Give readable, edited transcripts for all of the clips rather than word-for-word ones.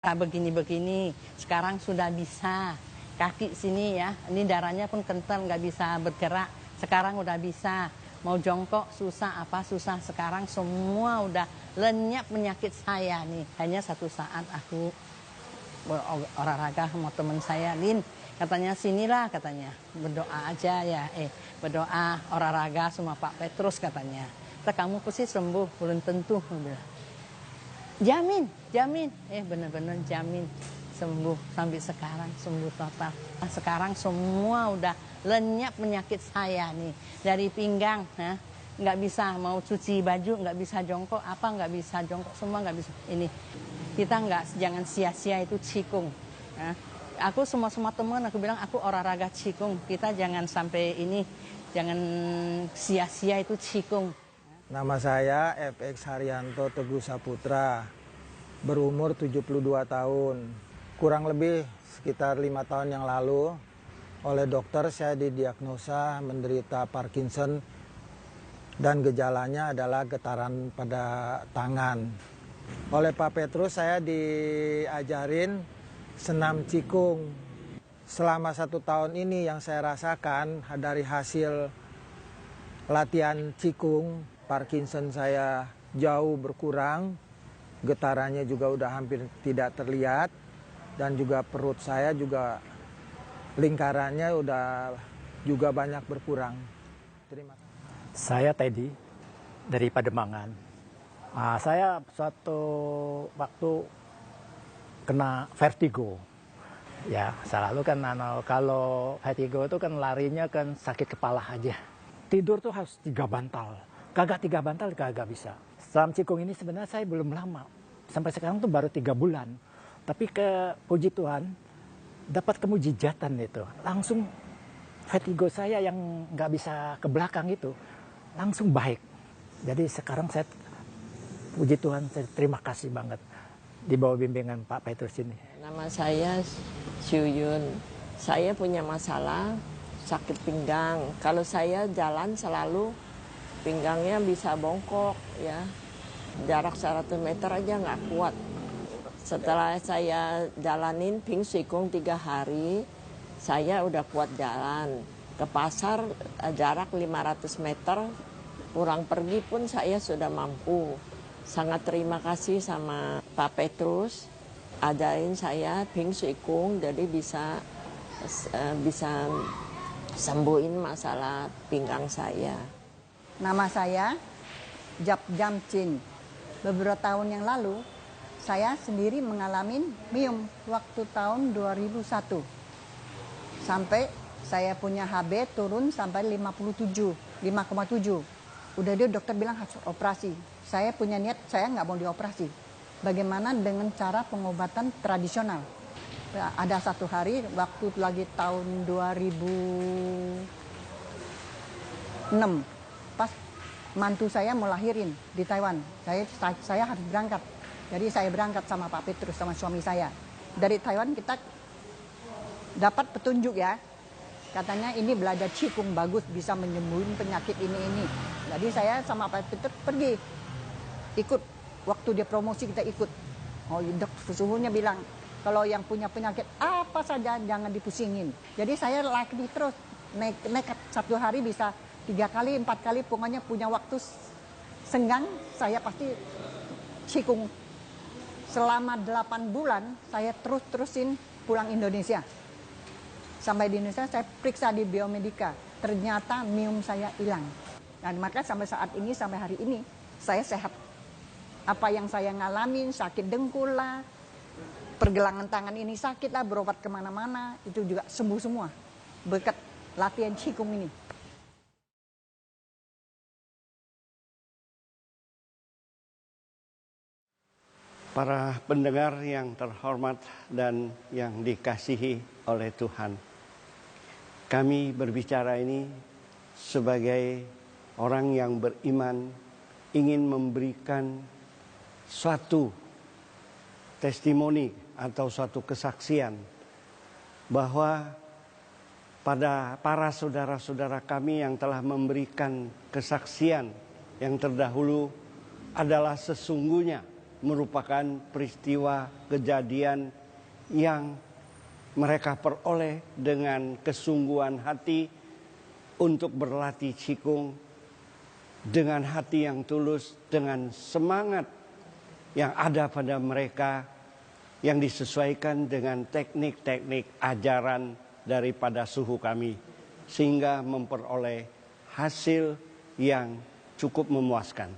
Begini-begini, sekarang sudah bisa. Kaki sini ya, ini darahnya pun kental, nggak bisa bergerak. Sekarang udah bisa. Mau jongkok susah, apa susah. Sekarang semua udah lenyap penyakit saya nih. Hanya satu saat aku olahraga sama teman saya, Lin. Katanya sinilah katanya, berdoa aja ya. Berdoa olahraga sama Pak Petrus katanya. Kamu pasti sembuh, belum tentu. Jamin, jamin. Bener-bener jamin sembuh sampai sekarang, sembuh total. Sekarang semua udah lenyap penyakit saya nih. Dari pinggang, nggak bisa mau cuci baju, nggak bisa jongkok, nggak bisa jongkok, semua nggak bisa. Ini kita jangan sia-sia itu cikung. Aku semua teman aku bilang aku olahraga cikung. Kita jangan sampai jangan sia-sia itu cikung. Nama saya FX Haryanto Teguh Saputra, berumur 72 tahun. Kurang lebih sekitar 5 tahun yang lalu, oleh dokter saya didiagnosa menderita Parkinson dan gejalanya adalah getaran pada tangan. Oleh Pak Petrus saya diajarin senam cikung. Selama 1 tahun ini yang saya rasakan dari hasil latihan cikung, Parkinson saya jauh berkurang, getarannya juga udah hampir tidak terlihat, dan juga perut saya juga lingkarannya udah juga banyak berkurang. Terima kasih. Saya Teddy dari Pademangan. Saya suatu waktu kena vertigo. Ya, selalu kan kalau vertigo itu kan larinya kan sakit kepala aja. Tidur tuh harus 3 bantal. Kagak 3 bantal kagak bisa. Senam cikung ini sebenarnya saya belum lama. Sampai sekarang tuh baru 3 bulan. Tapi puji Tuhan dapat kemujizatan itu. Langsung vertigo saya yang nggak bisa ke belakang itu langsung baik. Jadi sekarang saya puji Tuhan, saya terima kasih banget di bawah bimbingan Pak Petrus ini. Nama saya Syuyun. Saya punya masalah sakit pinggang. Kalau saya jalan selalu pinggangnya bisa bongkok ya. Jarak 100 meter aja nggak kuat. Setelah saya jalanin Ping Sui Kung 3 hari, saya udah kuat jalan. Ke pasar jarak 500 meter, pulang pergi pun saya sudah mampu. Sangat terima kasih sama Pak Petrus, ajarin saya Ping Sui Kung, jadi bisa sembuhin masalah pinggang saya. Nama saya Jap Jam Chin. Beberapa tahun yang lalu, saya sendiri mengalami myom waktu tahun 2001. Sampai saya punya HB turun sampai 5,7. Udah dia dokter bilang harus operasi. Saya punya niat, saya nggak mau dioperasi. Bagaimana dengan cara pengobatan tradisional? Ada satu hari, waktu lagi tahun 2006, pas mantu saya mau lahirin di Taiwan. Saya harus berangkat. Jadi saya berangkat sama Pak Petrus, sama suami saya. Dari Taiwan kita dapat petunjuk ya. Katanya ini belajar cikung bagus, bisa menyembuhin penyakit ini. Jadi saya sama Pak Petrus pergi. Ikut. Waktu dia promosi kita ikut. Oh, dok sesungguhnya bilang, kalau yang punya penyakit apa saja jangan dipusingin. Jadi saya laki terus. Nekat 1 hari bisa 3 kali, 4 kali, pokoknya punya waktu senggang, saya pasti cikung. Selama 8 bulan, saya terusin pulang Indonesia. Sampai di Indonesia, saya periksa di Biomedika. Ternyata myom saya hilang. Dan maka sampai saat ini, sampai hari ini, saya sehat. Apa yang saya ngalamin, sakit dengkul lah, pergelangan tangan ini sakit lah, berobat kemana-mana, itu juga sembuh semua. Berkat latihan cikung ini. Para pendengar yang terhormat dan yang dikasihi oleh Tuhan, kami berbicara ini sebagai orang yang beriman, ingin memberikan suatu testimoni atau suatu kesaksian bahwa pada para saudara-saudara kami yang telah memberikan kesaksian yang terdahulu adalah sesungguhnya merupakan peristiwa kejadian yang mereka peroleh dengan kesungguhan hati untuk berlatih qigong dengan hati yang tulus, dengan semangat yang ada pada mereka yang disesuaikan dengan teknik-teknik ajaran daripada suhu kami, sehingga memperoleh hasil yang cukup memuaskan.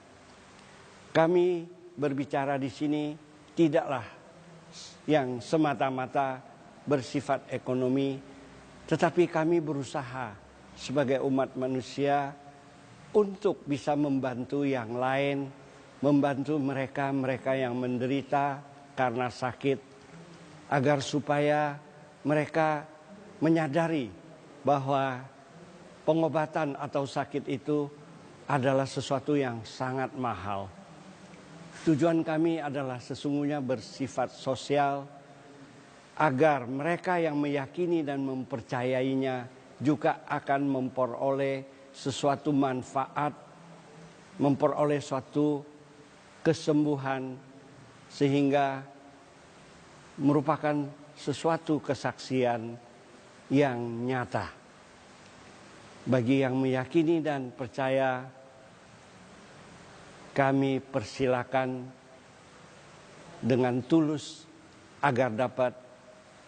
Kami berbicara di sini tidaklah yang semata-mata bersifat ekonomi, tetapi kami berusaha sebagai umat manusia untuk bisa membantu yang lain, membantu mereka yang menderita karena sakit, agar supaya mereka menyadari bahwa pengobatan atau sakit itu adalah sesuatu yang sangat mahal. Tujuan kami adalah sesungguhnya bersifat sosial, agar mereka yang meyakini dan mempercayainya juga akan memperoleh sesuatu manfaat, memperoleh suatu kesembuhan, sehingga merupakan sesuatu kesaksian yang nyata. Bagi yang meyakini dan percaya, kami persilakan dengan tulus agar dapat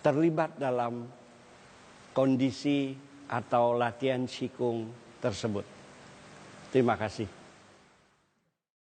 terlibat dalam kondisi atau latihan qigong tersebut. Terima kasih.